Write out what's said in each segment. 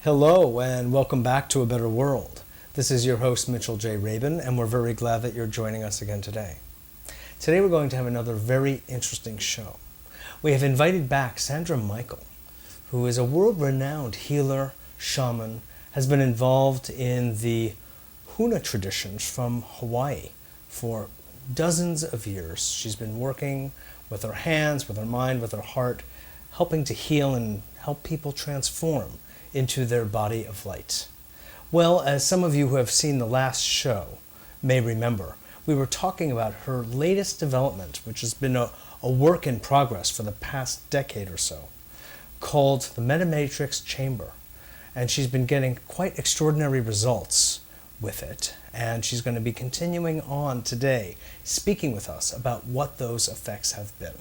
Hello and welcome back to A Better World. This is your host Mitchell J. Rabin, and we're very glad that you're joining us again today. Today we're going to have another very interesting show. We have invited back Sandra Michael, who is a world-renowned healer, shaman, has been involved in the Huna traditions from Hawaii for dozens of years. She's been working with her hands, with her mind, with her heart, helping to heal and help people transform into their body of light. Well, as some of you who have seen the last show may remember, we were talking about her latest development, which has been a work in progress for the past decade or so, called the Metamatrix Chamber. And she's been getting quite extraordinary results with it. And she's going to be continuing on today, speaking with us about what those effects have been.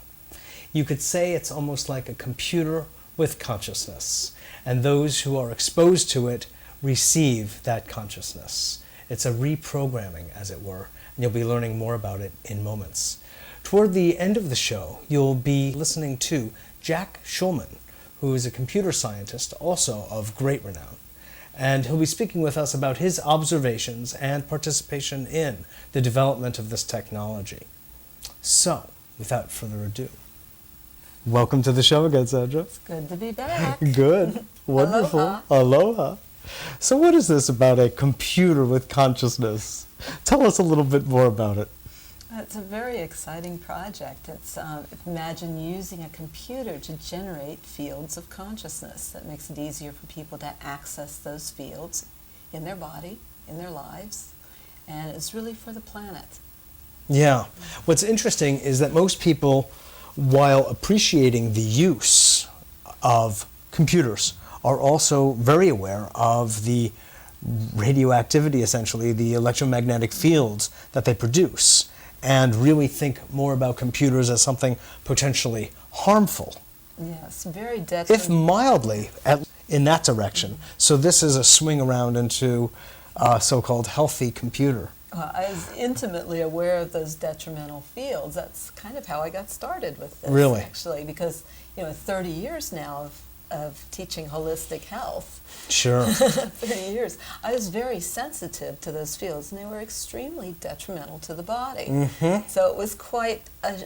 You could say it's almost like a computer with consciousness, and those who are exposed to it receive that consciousness. It's a reprogramming, as it were, and you'll be learning more about it in moments. Toward the end of the show, you'll be listening to Jack Schulman, who is a computer scientist, also of great renown, and he'll be speaking with us about his observations and participation in the development of this technology. So, without further ado, welcome to the show again, Sandra. It's good to be back. Good. Wonderful. Aloha. Aloha. So what is this about a computer with consciousness? Tell us a little bit more about it. It's a very exciting project. It's imagine using a computer to generate fields of consciousness. That makes it easier for people to access those fields in their body, in their lives, and it's really for the planet. Yeah. What's interesting is that most people, while appreciating the use of computers, are also very aware of the radioactivity, essentially, the electromagnetic fields that they produce, and really think more about computers as something potentially harmful. Yes, very detrimental. If mildly in that direction. So this is a swing around into a so-called healthy computer. Well, I was intimately aware of those detrimental fields. That's kind of how I got started with this, Really? actually, because 30 years now of teaching holistic health. Sure. 30 years. I was very sensitive to those fields, and they were extremely detrimental to the body. Mm-hmm. So it was quite a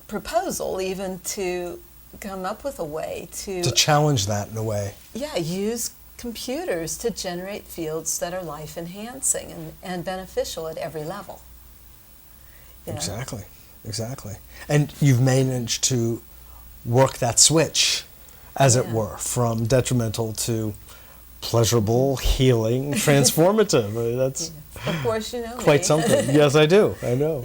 proposal even to come up with a way to challenge that in a way. Yeah, use computers to generate fields that are life-enhancing and beneficial at every level. You know? Exactly. And you've managed to work that switch, as it were, from detrimental to pleasurable, healing, transformative. I mean, that's Of course, quite me. something. Yes, I do. I know.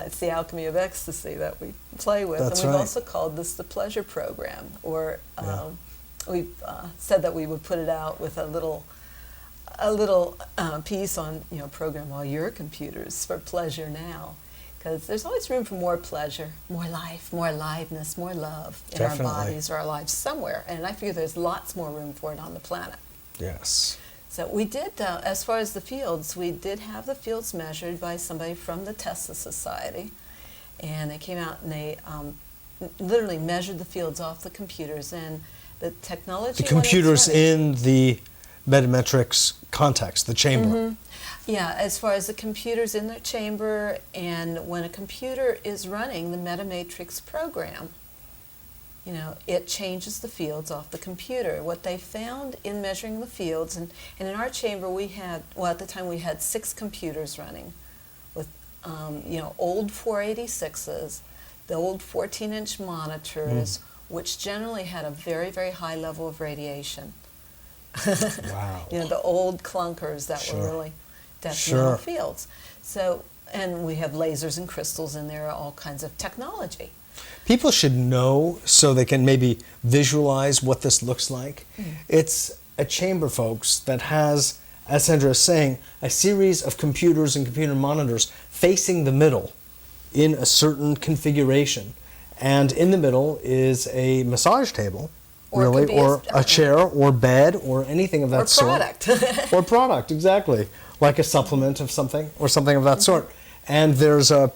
It's the alchemy of ecstasy that we play with. That's and we've right. also called this the pleasure program, or we've said that we would put it out with a little piece on, program all your computers for pleasure now. Because there's always room for more pleasure, more life, more aliveness, more love in Definitely. our bodies or our lives somewhere. And I figure there's lots more room for it on the planet. Yes. So we did, as far as the fields, we did have the fields measured by somebody from the Tesla Society. And they came out and they literally measured the fields off the computers. And the technology... The computers in the Metamatrix context, the chamber. Mm-hmm. Yeah, as far as the computers in their chamber, and when a computer is running the Metamatrix program, it changes the fields off the computer. What they found in measuring the fields, and in our chamber we had, at the time we had 6 computers running with, old 486s, the old 14-inch monitors, which generally had a very, very high level of radiation. Wow. The old clunkers that were really detrimental fields. So, and we have lasers and crystals in there, all kinds of technology. People should know so they can maybe visualize what this looks like. It's a chamber, folks, that has, as Sandra is saying, a series of computers and computer monitors facing the middle in a certain configuration. And in the middle is a massage table, or a chair, or bed, or anything of that sort. Or product. Or product, exactly. Like a supplement of something, or something of that sort. And there's a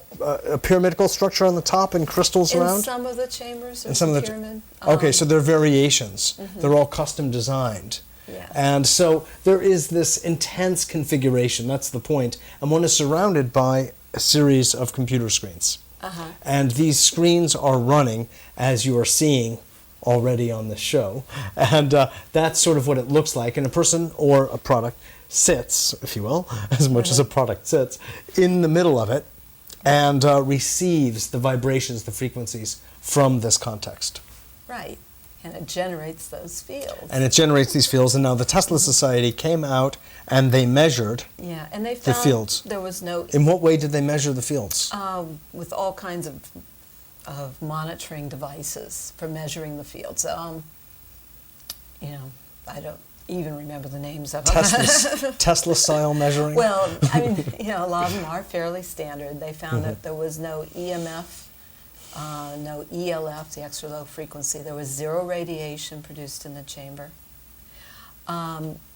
pyramidical structure on the top and crystals around? In some of the chambers, there's some a of the pyramid. Okay, so they're variations. They're all custom designed. Yes. And so there is this intense configuration, that's the point, and one is surrounded by a series of computer screens. Uh-huh. And these screens are running, as you are seeing already on the show, and that's sort of what it looks like. And a person or a product sits, if you will, as much as a product sits, in the middle of it, and receives the vibrations, the frequencies from this context. Right. And it generates those fields. And it generates these fields. And now the Tesla Society came out and they measured Yeah, and they the found fields. there was no... In what way did they measure the fields? With all kinds of monitoring devices for measuring the fields. You know, I don't even remember the names of them. Tesla-style measuring? Well, I mean, you know, a lot of them are fairly standard. They found that there was no EMF, no ELF, the extra low frequency. There was zero radiation produced in the chamber.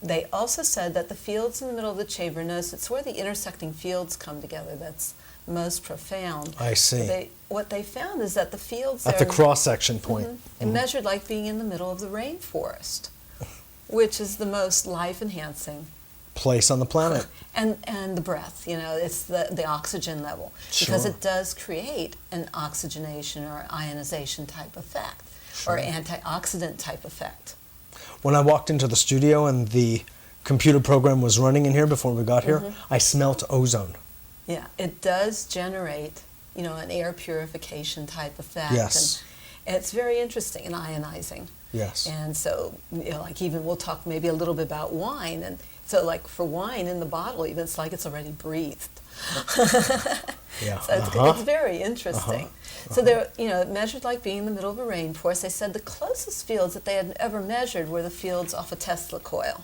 They also said that the fields in the middle of the chamber, notice it's where the intersecting fields come together that's most profound. I see. What they found is that the fields At the cross-section point. it measured like being in the middle of the rainforest, which is the most life-enhancing Place on the planet. and the breath, you know, it's the oxygen level, because Sure. it does create an oxygenation or ionization type effect, or antioxidant type effect. When I walked into the studio and the computer program was running in here before we got here, I smelt ozone. Yeah, it does generate, you know, an air purification type effect. Yes. And it's very interesting and ionizing. Yes. And so, you know, like even we'll talk maybe a little bit about wine. And so like for wine in the bottle, even it's like it's already breathed. Yeah. So it's very interesting. So they're, you know, measured like being in the middle of a rainforest. They said the closest fields that they had ever measured were the fields off a Tesla coil,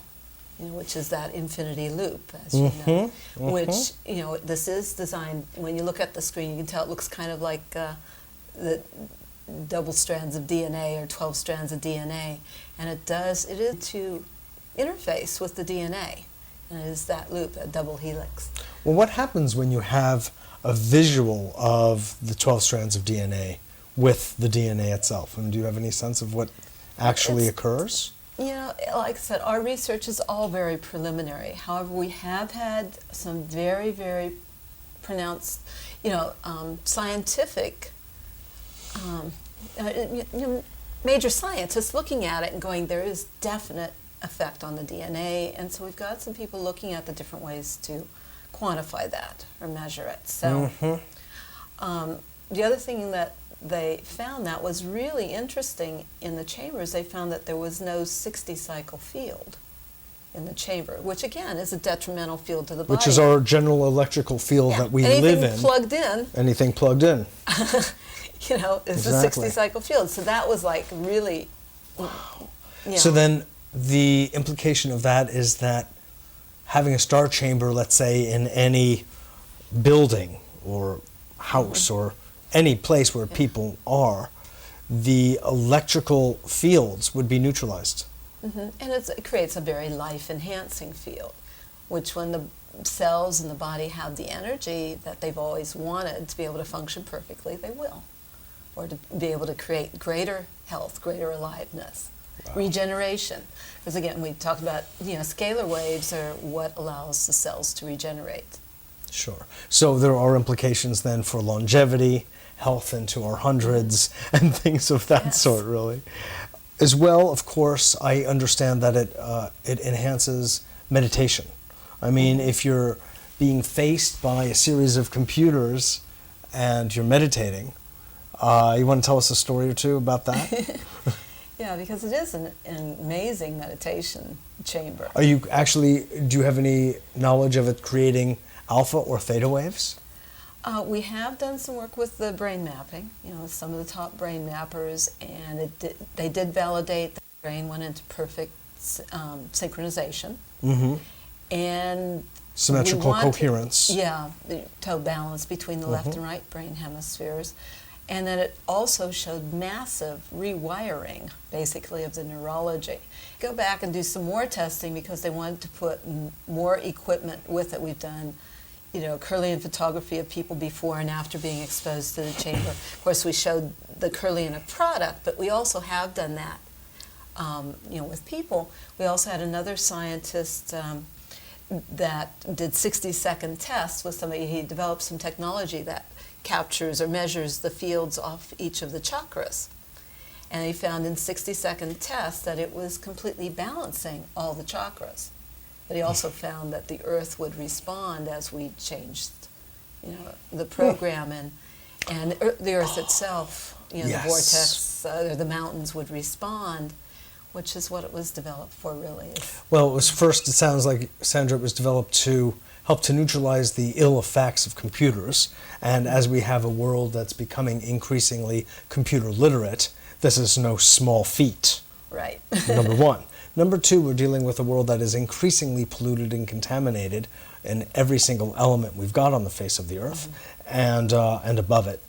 you know, which is that infinity loop, as you know, which, you know, this is designed, when you look at the screen, you can tell it looks kind of like the double strands of DNA or 12 strands of DNA, and it is to interface with the DNA, and it is that loop, that double helix. Well, what happens when you have a visual of the 12 strands of DNA with the DNA itself? And do you have any sense of what actually occurs? You know, like I said, our research is all very preliminary. However, we have had some very, very pronounced, you know, scientific, you know, major scientists looking at it and going, there is definite effect on the DNA. And so we've got some people looking at the different ways to quantify that or measure it. So the other thing that they found that was really interesting in the chambers, they found that there was no 60-cycle field in the chamber, which again is a detrimental field to the body. Which is our general electrical field that we live in. Anything plugged in, Anything plugged in. you know, is a 60-cycle field. So that was like really, you know. So then the implication of that is that having a star chamber, let's say, in any building or house or any place where people are, the electrical fields would be neutralized. And it creates a very life-enhancing field, which when the cells in the body have the energy that they've always wanted to be able to function perfectly, they will. Or to be able to create greater health, greater aliveness, regeneration. Because again, we talked about, you know, scalar waves are what allows the cells to regenerate. Sure. So there are implications then for longevity, health into our hundreds, and things of that sort, really. As well, of course, I understand that it enhances meditation. I mean, if you're being faced by a series of computers and you're meditating, you want to tell us a story or two about that? Yeah, because it is an amazing meditation chamber. Do you have any knowledge of it creating alpha or theta waves? We have done some work with the brain mapping, you know, some of the top brain mappers, and they did validate that the brain went into perfect synchronization. And symmetrical coherence. Yeah, the toe balance between the left and right brain hemispheres. And then it also showed massive rewiring, basically, of the neurology. Go back and do some more testing because they wanted to put more equipment with it. We've done, you know, Kirlian photography of people before and after being exposed to the chamber. Of course, we showed the Kirlian product, but we also have done that with people. We also had another scientist that did 60-second tests with somebody. He developed some technology that captures or measures the fields off each of the chakras. And he found in 60-second tests that it was completely balancing all the chakras. But he also found that the Earth would respond as we changed, the program, and the Earth itself, the vortex, the mountains would respond, which is what it was developed for, really. Well, it sounds like, Sandra, it was developed to help to neutralize the ill effects of computers. And as we have a world that's becoming increasingly computer literate, this is no small feat. Right. Number one. Number two, we're dealing with a world that is increasingly polluted and contaminated in every single element we've got on the face of the earth, and above it.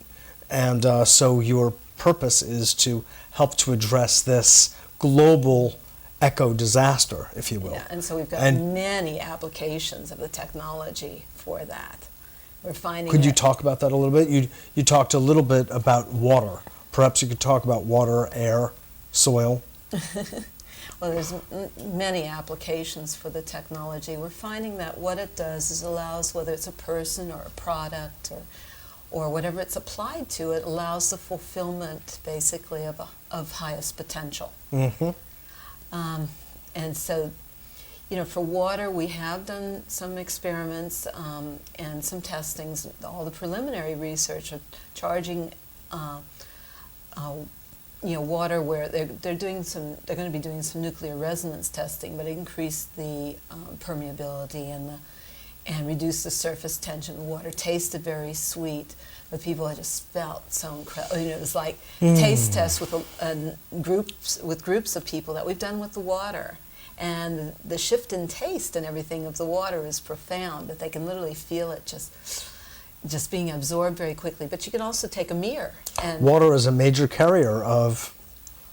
And so your purpose is to help to address this global eco-disaster, if you will. Yeah, and so we've got many applications of the technology for that. We're finding. Could you talk about that a little bit? You talked a little bit about water. Perhaps you could talk about water, air, soil. Well, there's many applications for the technology. We're finding that what it does is allows, whether it's a person or a product or whatever it's applied to, it allows the fulfillment, basically, of highest potential. Mm-hmm. And so, for water, we have done some experiments and some testings. All the preliminary research of charging water, where they're going to be doing some nuclear resonance testing, but increase the permeability and reduce the surface tension. The water tasted very sweet, but people had just felt so incredible. It was like taste tests with groups of people that we've done with the water, and the shift in taste and everything of the water is profound. That they can literally feel it just being absorbed very quickly. But you can also take a mirror. And water is a major carrier of,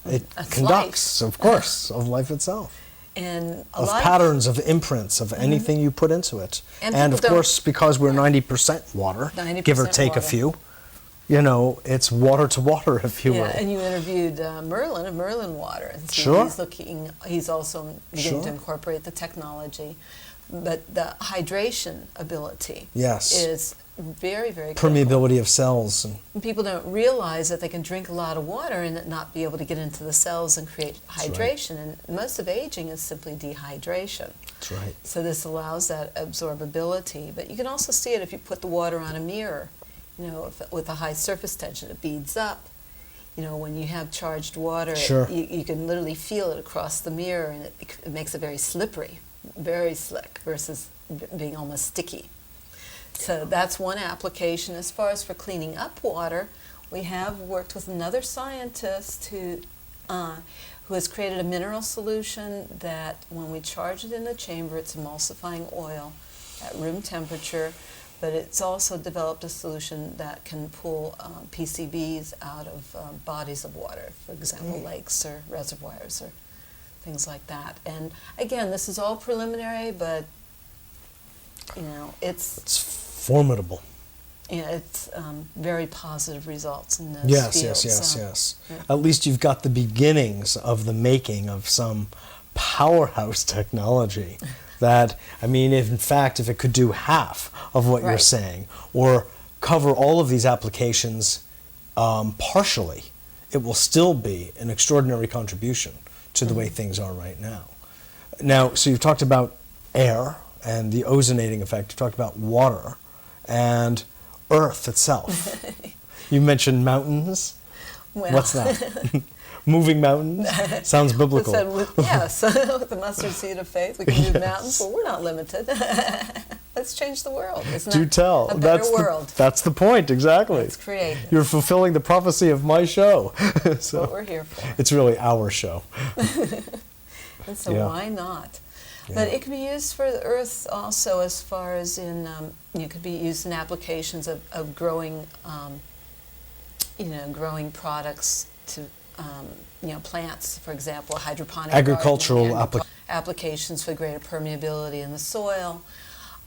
it conducts, life. Of course, of life itself. And of patterns, of imprints, of anything you put into it. And of course, because we're 90% water, 90% give or take water. a few, it's water to water, if you will. And you interviewed Merlin of Merlin Water. And so Sure. He's also beginning to incorporate the technology. But the hydration ability is very, very critical. Permeability of cells. And people don't realize that they can drink a lot of water and it not be able to get into the cells and create hydration. And most of aging is simply dehydration. That's right. So this allows that absorbability. But you can also see it if you put the water on a mirror. With a high surface tension, it beads up. When you have charged water, you can literally feel it across the mirror, and it makes it very slippery, very slick, versus being almost sticky. So that's one application. As far as for cleaning up water, we have worked with another scientist who has created a mineral solution that when we charge it in the chamber, it's emulsifying oil at room temperature, but it's also developed a solution that can pull PCBs out of bodies of water, for example, lakes or reservoirs or things like that. And again, this is all preliminary, but it's formidable. It's very positive results in those fields. Yes. At least you've got the beginnings of the making of some powerhouse technology that, if it could do half of what you're saying, or cover all of these applications partially, it will still be an extraordinary contribution to the way things are right now. Now, so you've talked about air and the ozonating effect. You've talked about water and Earth itself. You mentioned mountains. Well, what's that? Moving mountains? Sounds biblical. Yes, with the mustard seed of faith, we can move mountains. Well, we're not limited. Let's change the world. Isn't Do tell. A better world. That's the point, exactly. Let's create. You're fulfilling the prophecy of my show. So what we're here for. It's really our show. And so why not? But it can be used for the earth also, as far as in, could be used in applications of growing, growing products to, plants, for example, hydroponic agricultural applications for greater permeability in the soil.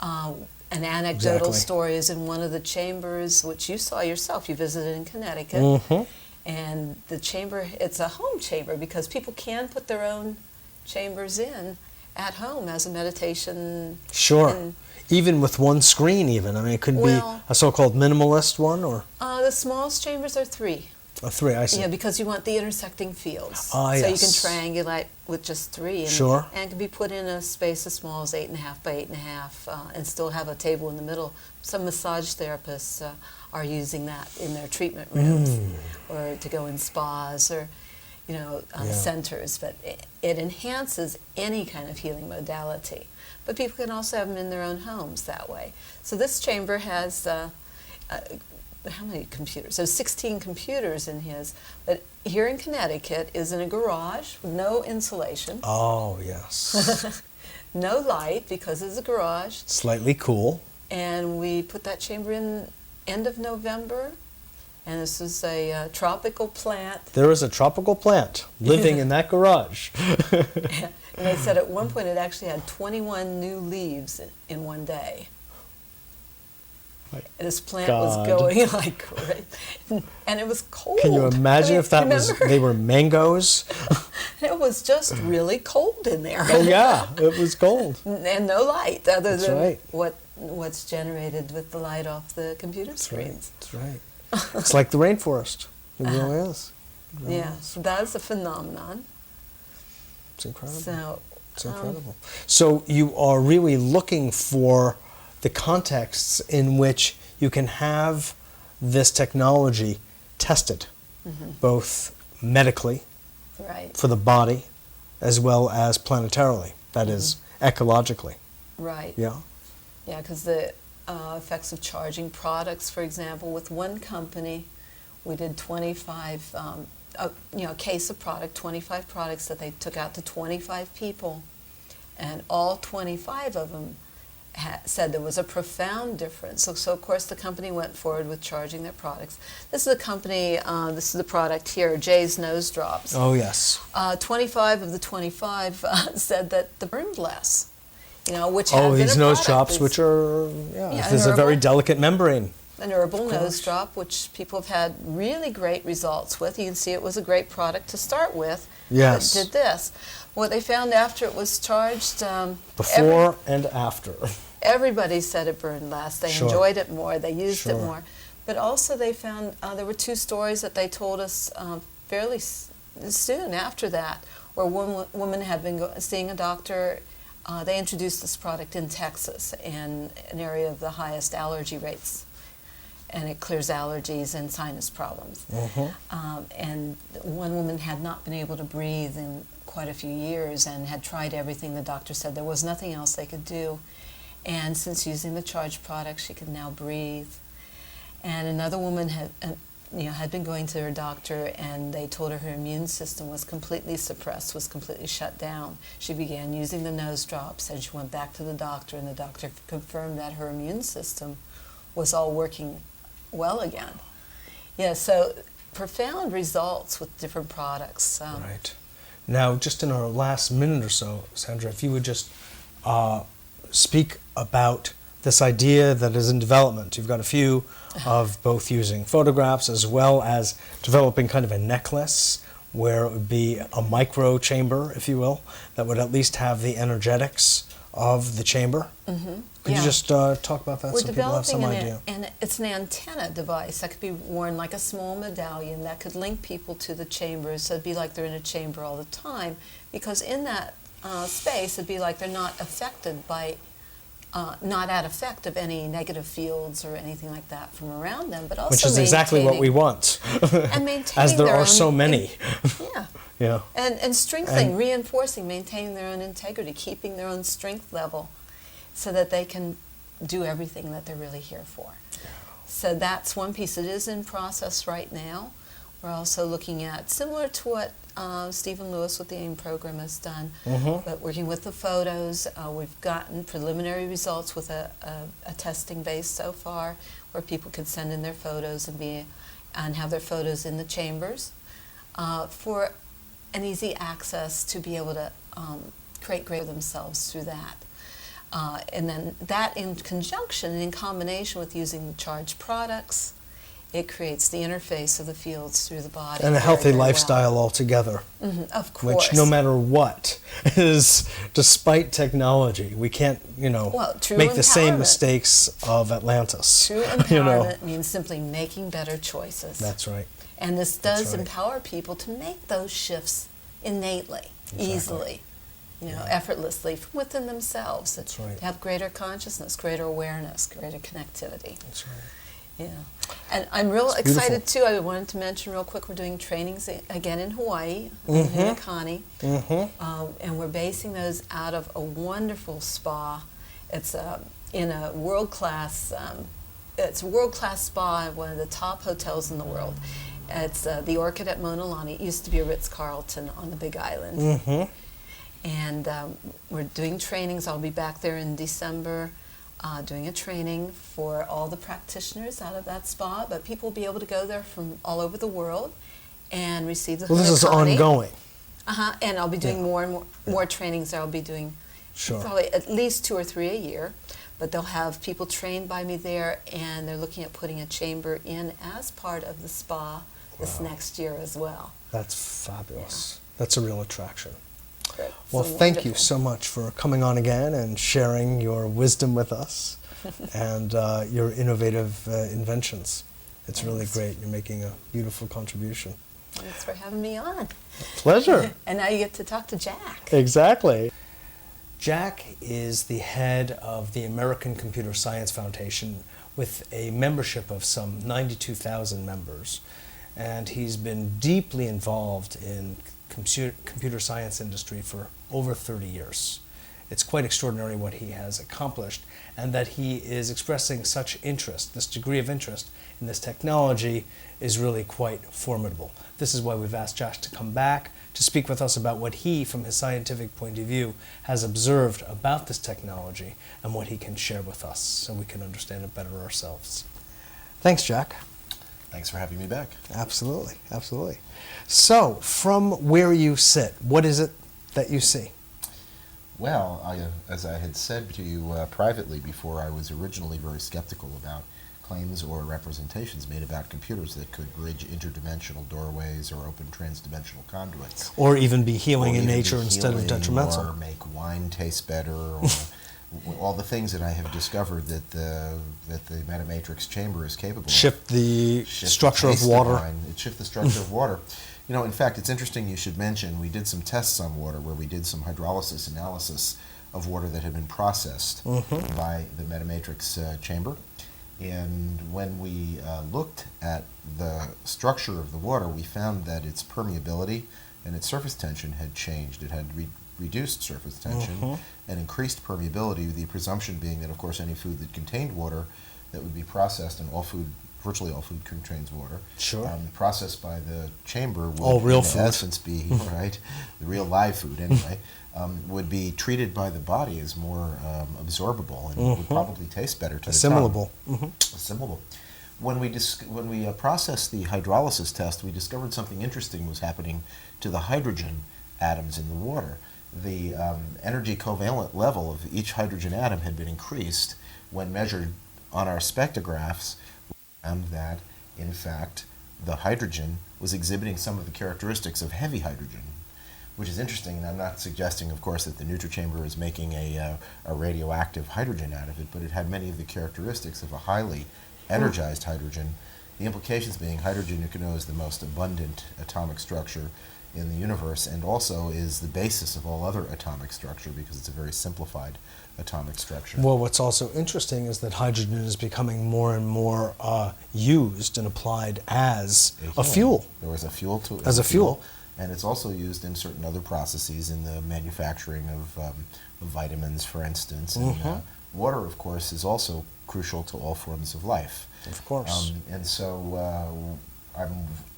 An anecdotal story is in one of the chambers, which you saw yourself. You visited in Connecticut. Mm-hmm. And the chamber, it's a home chamber because people can put their own chambers in at home as a meditation. Sure. And, even with one screen even. I mean, it could well, be a so-called minimalist one or? the smallest chambers are 3. 3, I see. Yeah, because you want the intersecting fields. Ah, so yes. you can triangulate with just 3. And, Sure. And can be put in a space as small as 8.5 by 8.5 and still have a table in the middle. Some massage therapists are using that in their treatment rooms or to go in spas or, centers. But it enhances any kind of healing modality. But people can also have them in their own homes that way. So this chamber has how many computers? So 16 computers in his. But here in Connecticut is in a garage with no insulation. Oh, yes. No light because it's a garage. Slightly cool. And we put that chamber in end of November. And this is a tropical plant. There is a tropical plant living in that garage. And they said at one point it actually had 21 new leaves in one day. And this plant was going like crazy. And it was cold. Can you imagine if that they were mangoes? It was just really cold in there. Oh yeah, it was cold. And no light other That's than right. what's generated with the light off the computer screens. That's right. It's like the rainforest. It really is. Yeah, so that is a phenomenon. It's incredible. So, it's incredible. So you are really looking for the contexts in which you can have this technology tested, both medically, right, for the body, as well as planetarily, that is, ecologically. right. Yeah. Yeah, because the effects of charging products, for example, with one company, we did 25, a case of product, 25 products that they took out to 25 people, and all 25 of them said there was a profound difference. So of course the company went forward with charging their products. This is the company, this is the product here, Jay's Nose Drops. Oh yes. 25 of the 25 said that they burned less. Which had been these a nose product. drops, which are, there's a very delicate membrane. An herbal nose drop, which people have had really great results with. You can see it was a great product to start with. Yes. It did this. What they found after it was charged... Before and after. Everybody said it burned less. They enjoyed it more. They used it more. But also they found there were 2 stories that they told us fairly soon after that, where one woman had been seeing a doctor. They introduced this product in Texas, in an area of the highest allergy rates. And it clears allergies and sinus problems. And one woman had not been able to breathe in quite a few years and had tried everything. The doctor said there was nothing else they could do. And since using the charged product, she could now breathe. And another woman had been going to her doctor, and they told her her immune system was completely suppressed, was completely shut down. She began using the nose drops, and she went back to the doctor, and the doctor confirmed that her immune system was all working well again. Yeah, so profound results with different products. Right. Now, just in our last minute or so, Sandra, if you would just speak about this idea that is in development. You've got a few of both using photographs as well as developing kind of a necklace where it would be a micro chamber, if you will, that would at least have the energetics of the chamber. Could you just talk about that so people have some idea? And it's an antenna device that could be worn like a small medallion that could link people to the chambers. So it'd be like they're in a chamber all the time, because in that space it'd be like they're not affected by, not at effect of any negative fields or anything like that from around them, but also which is exactly what we want, and maintaining as there their are own, so many. Yeah. Yeah. And strengthening, reinforcing, maintaining their own integrity, keeping their own strength level so that they can do everything that they're really here for. So that's one piece. It is in process right now. We're also looking at, similar to what Stephen Lewis with the AIM program has done, but working with the photos. We've gotten preliminary results with a testing base so far, where people can send in their photos and have their photos in the chambers for an easy access to be able to create great themselves through that. And then that in conjunction and in combination with using charged products it creates the interface of the fields through the body. And a very, healthy very well. lifestyle altogether. Of course. Which, no matter what, is, despite technology, we can't, Well, true make the same empowerment. mistakes of Atlantis. True empowerment means simply making better choices. That's right. And this does That's right. empower people to make those shifts innately, Exactly. easily, effortlessly from within themselves. That's right. To have greater consciousness, greater awareness, greater connectivity. That's right. Yeah. And I'm real It's excited beautiful. too. I wanted to mention real quick, we're doing trainings again in Hawaii, in Hinakani. And we're basing those out of a wonderful spa. It's in a world-class, it's a world-class spa at one of the top hotels in the world. It's the Orchid at Maunalani. It used to be a Ritz-Carlton on the Big Island. And we're doing trainings. I'll be back there in December doing a training for all the practitioners out of that spa. But people will be able to go there from all over the world and receive the Well, this is Hinakani. ongoing. And I'll be doing Yeah. more and more trainings. I'll be doing Sure. probably at least 2 or 3 a year. But they'll have people trained by me there, and they're looking at putting a chamber in as part of the spa this next year as well. That's fabulous. That's a real attraction. But Well, so thank you wonderful. so much for coming on again and sharing your wisdom with us and your innovative inventions. It's really Thanks. great. You're making a beautiful contribution. Thanks for having me on. Pleasure. And now you get to talk to Jack. Exactly. Jack is the head of the American Computer Science Foundation with a membership of some 92,000 members. And he's been deeply involved in computer science industry for over 30 years. It's quite extraordinary what he has accomplished, and that he is expressing such interest, this degree of interest in this technology is really quite formidable. This is why we've asked Josh to come back to speak with us about what he, from his scientific point of view, has observed about this technology and what he can share with us so we can understand it better ourselves. Thanks, Jack. Thanks for having me back. Absolutely, absolutely. So, from where you sit, what is it that you see? Well, as I had said to you privately before, I was originally very skeptical about claims or representations made about computers that could bridge interdimensional doorways or open transdimensional conduits. Or even be healing Or in even be nature instead of healing, detrimental. or make wine taste better, or all the things that I have discovered that the Metamatrix chamber is capable of. Shift the Shift structure the of taste water. wine. It shifts the structure of water. In fact, it's interesting you should mention, we did some tests on water where we did some hydrolysis analysis of water that had been processed by the Metamatrix chamber. And when we looked at the structure of the water, we found that its permeability and its surface tension had changed. It had reduced surface tension and increased permeability, with the presumption being that, of course, any food that contained water that would be processed, and virtually all food contains water, Sure. processed by the chamber would, All real in food. essence, be right, the real live food anyway, would be treated by the body as more absorbable and would probably taste better to the tongue. Assimilable. Assimilable. When we processed the hydrolysis test, we discovered something interesting was happening to the hydrogen atoms in the water. The energy covalent level of each hydrogen atom had been increased when measured on our spectrographs. We found that, in fact, the hydrogen was exhibiting some of the characteristics of heavy hydrogen, which is interesting. And I'm not suggesting, of course, that the NutriChamber is making a radioactive hydrogen out of it, but it had many of the characteristics of a highly energized hydrogen. The implications being hydrogen, you know, is the most abundant atomic structure in the universe, and also is the basis of all other atomic structure because it's a very simplified atomic structure. Well, what's also interesting is that hydrogen is becoming more and more used and applied as a fuel. There was a fuel to As a fuel. and it's also used in certain other processes in the manufacturing of vitamins, for instance. And water, of course, is also crucial to all forms of life. Of course. And so I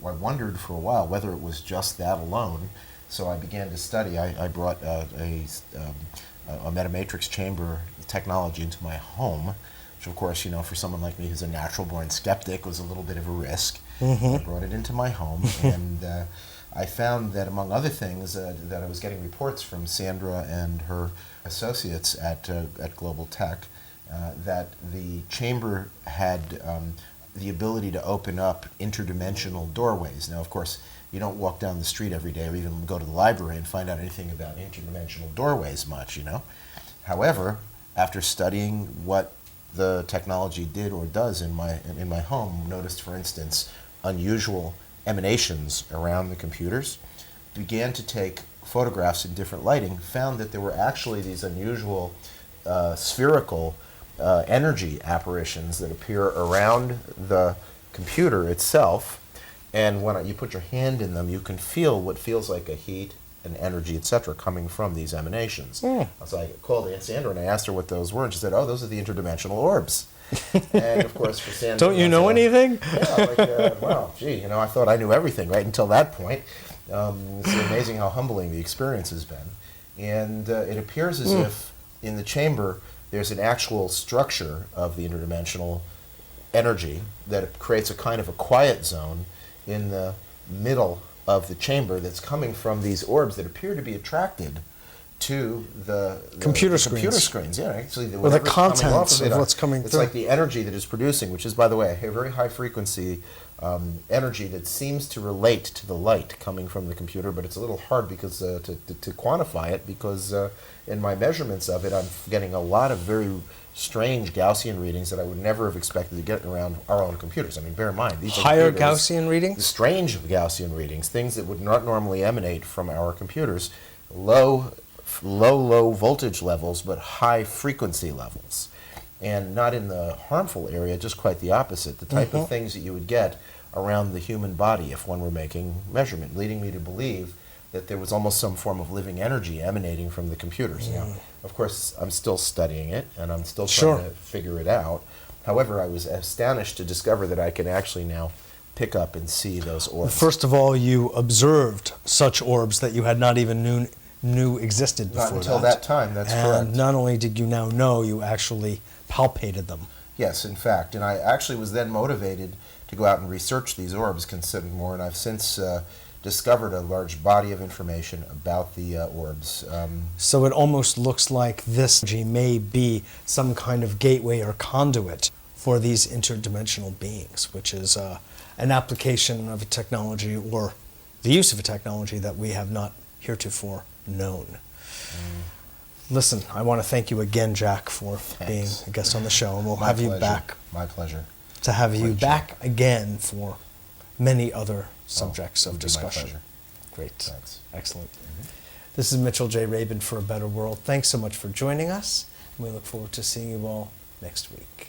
wondered for a while whether it was just that alone. So I began to study. I brought a Metamatrix chamber technology into my home, which, of course, for someone like me who's a natural-born skeptic, was a little bit of a risk. I brought it into my home, and I found that, among other things, that I was getting reports from Sandra and her associates at Global Tech that the chamber had the ability to open up interdimensional doorways. Now, of course, you don't walk down the street every day or even go to the library and find out anything about interdimensional doorways much, you know. However, after studying what the technology did or does in my home, noticed, for instance, unusual emanations around the computers, began to take photographs in different lighting, found that there were actually these unusual spherical energy apparitions that appear around the computer itself, and when you put your hand in them, you can feel what feels like a heat and energy, etc., coming from these emanations. So I called Aunt Sandra and I asked her what those were, and she said, "Oh, those are the interdimensional orbs." And of course, for Sandra, don't you know anything? Yeah, like, wow, gee, you know, I thought I knew everything right until that point. It's amazing how humbling the experience has been, and it appears as if in the chamber there's an actual structure of the interdimensional energy that creates a kind of a quiet zone in the middle of the chamber that's coming from these orbs that appear to be attracted to the computer screens. Yeah, actually, or the contents of what's coming it's through. Like the energy that is producing, which is, by the way, a very high frequency energy that seems to relate to the light coming from the computer, but it's a little hard because to quantify it, because in my measurements of it, I'm getting a lot of very strange Gaussian readings that I would never have expected to get around our own computers. I mean, bear in mind, these are higher Gaussian readings? Strange Gaussian readings, things that would not normally emanate from our computers, low voltage levels, but high frequency levels. And not in the harmful area, just quite the opposite, the type of things that you would get around the human body if one were making measurement, leading me to believe that there was almost some form of living energy emanating from the computers. Now, of course, I'm still studying it, and I'm still trying to figure it out. However, I was astonished to discover that I can actually now pick up and see those orbs. First of all, you observed such orbs that you had not even knew existed before. Not until that time, that's correct. And not only did you now know, you actually palpated them. Yes, in fact. And I actually was then motivated to go out and research these orbs, consider more, and I've since discovered a large body of information about the orbs. So it almost looks like this may be some kind of gateway or conduit for these interdimensional beings, which is an application of a technology or the use of a technology that we have not heretofore known. Listen, I want to thank you again, Jack, for being a guest on the show, and we'll have you back. My pleasure. To have you back again for many other subjects of discussion. My pleasure. Great. Thanks. Excellent. This is Mitchell J. Rabin for A Better World. Thanks so much for joining us, and we look forward to seeing you all next week.